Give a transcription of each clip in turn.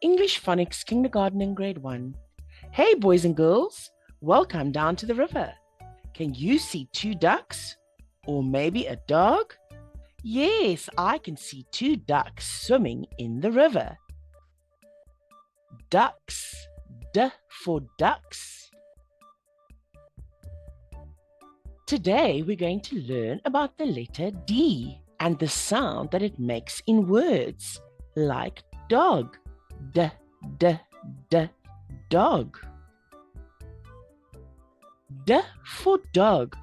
English Phonics Kindergarten in Grade 1. Hey, boys and girls, welcome down to the river. Can you see 2 ducks? Or maybe a dog? Yes, I can see 2 ducks swimming in the river. Ducks. D for ducks. Today we're going to learn about the letter D and the sound that it makes in words like dog. D, d, d, dog. D for dog.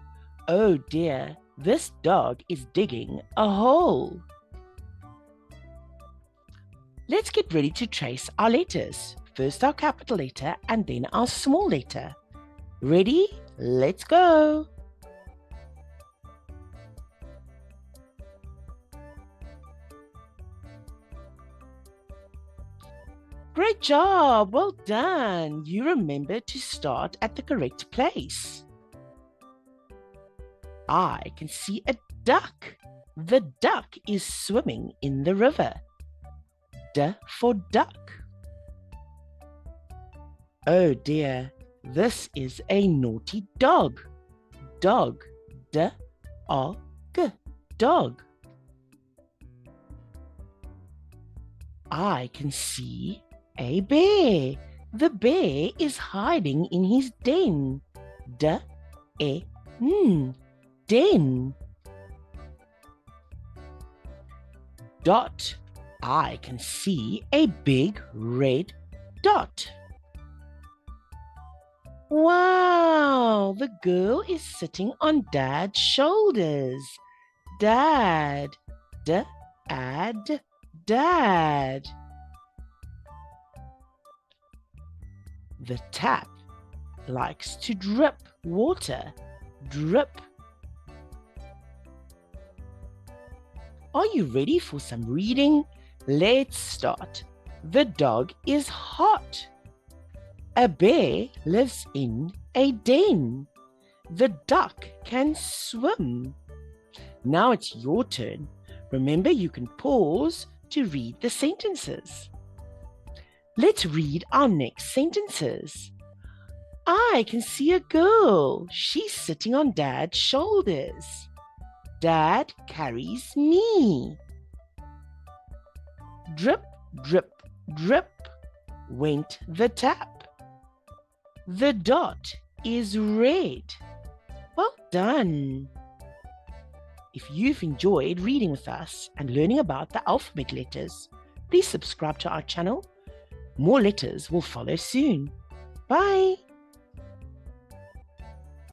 Oh dear, this dog is digging a hole. Let's get ready to trace our letters. First our capital letter and then our small letter. Ready? Let's go. Great job, well done. You remembered to start at the correct place. I can see a duck. The duck is swimming in the river. D for duck. Oh dear, this is a naughty dog. Dog, D-O-G, dog. I can see a bear. The bear is hiding in his den. D-E-N, den. Dot. I can see a big red dot. Wow, the girl is sitting on Dad's shoulders. Dad, D-A-D, Dad. The tap likes to drip water. Drip. Are you ready for some reading? Let's start. The dog is hot. A bear lives in a den. The duck can swim. Now it's your turn. Remember, you can pause to read the sentences. Let's read our next sentences. I can see a girl. She's sitting on Dad's shoulders. Dad carries me. Drip, drip, drip went the tap. The dot is red. Well done. If you've enjoyed reading with us and learning about the alphabet letters, please subscribe to our channel. More letters will follow soon. Bye.